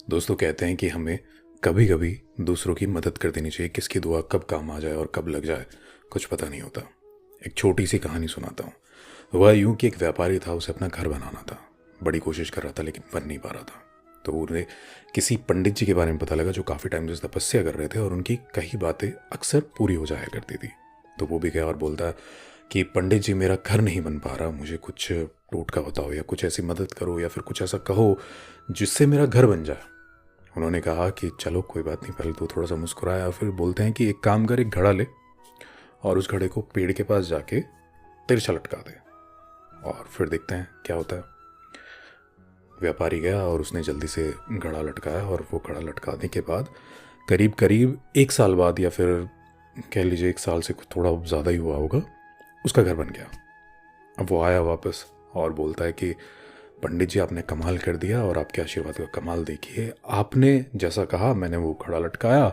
दोस्तों कहते हैं कि हमें कभी कभी दूसरों की मदद कर देनी चाहिए। किसकी दुआ कब काम आ जाए और कब लग जाए कुछ पता नहीं होता। एक छोटी सी कहानी सुनाता हूँ। वह यूं कि एक व्यापारी था, उसे अपना घर बनाना था। बड़ी कोशिश कर रहा था लेकिन बन नहीं पा रहा था। तो उन्हें किसी पंडित जी के बारे में पता लगा जो काफ़ी टाइम से तपस्या कर रहे थे और उनकी कई बातें अक्सर पूरी हो जाया करती थी। तो वो भी गया और बोलता कि पंडित जी, मेरा घर नहीं बन पा रहा, मुझे कुछ टोटका बताओ या कुछ ऐसी मदद करो या फिर कुछ ऐसा कहो जिससे मेरा घर बन जाए। उन्होंने कहा कि चलो कोई बात नहीं। पहले तो थोड़ा सा मुस्कुराया, फिर बोलते हैं कि एक काम कर, एक घड़ा ले और उस घड़े को पेड़ के पास जाके तिरछा लटका दे और फिर देखते हैं क्या होता है। व्यापारी गया और उसने जल्दी से घड़ा लटकाया और वो घड़ा लटकाने के बाद करीब करीब 1 साल बाद, या फिर कह लीजिए 1 साल से कुछ थोड़ा ज़्यादा ही हुआ होगा, उसका घर बन गया। अब वो आया वापस और बोलता है कि पंडित जी, आपने कमाल कर दिया और आपके आशीर्वाद का कमाल देखिए, आपने जैसा कहा मैंने वो घड़ा लटकाया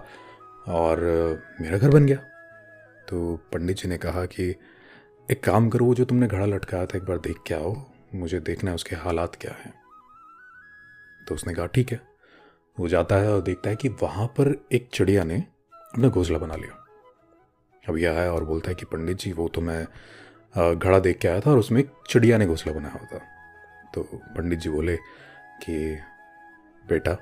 और मेरा घर बन गया। तो पंडित जी ने कहा कि एक काम करो, वो जो तुमने घड़ा लटकाया था एक बार देख के आओ, मुझे देखना है उसके हालात क्या हैं। तो उसने कहा ठीक है। वो जाता है और देखता है कि वहाँ पर एक चिड़िया ने अपना घोंसला बना लिया। अब यह आया और बोलता है कि पंडित जी, वो तो मैं घड़ा देख के आया था और उसमें एक चिड़िया ने घोंसला बनाया हुआ था। तो पंडित जी बोले कि बेटा,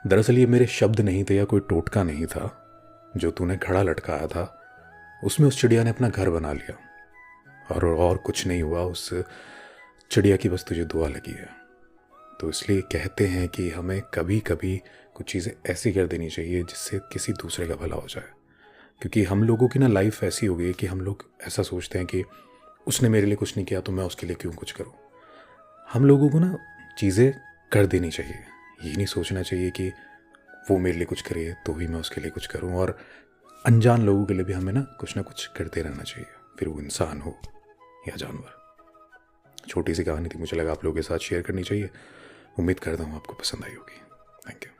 दरअसल ये मेरे शब्द नहीं थे या कोई टोटका नहीं था। जो तूने घड़ा लटकाया था उसमें उस चिड़िया ने अपना घर बना लिया और कुछ नहीं हुआ। उस चिड़िया की बस तुझे दुआ लगी है। तो इसलिए कहते हैं कि हमें कभी कभी कुछ चीज़ें ऐसी कर देनी चाहिए जिससे किसी दूसरे का भला हो जाए। क्योंकि हम लोगों की ना लाइफ ऐसी हो गई है कि हम लोग ऐसा सोचते हैं कि उसने मेरे लिए कुछ नहीं किया तो मैं उसके लिए क्यों कुछ करूं। हम लोगों को ना चीज़ें कर देनी चाहिए। ये नहीं सोचना चाहिए कि वो मेरे लिए कुछ करे तो ही मैं उसके लिए कुछ करूं। और अनजान लोगों के लिए भी हमें ना कुछ करते रहना चाहिए, फिर वो इंसान हो या जानवर। छोटी सी कहानी थी, मुझे लगा आप लोगों के साथ शेयर करनी चाहिए। उम्मीद करता हूँ आपको पसंद आई होगी। Thank you.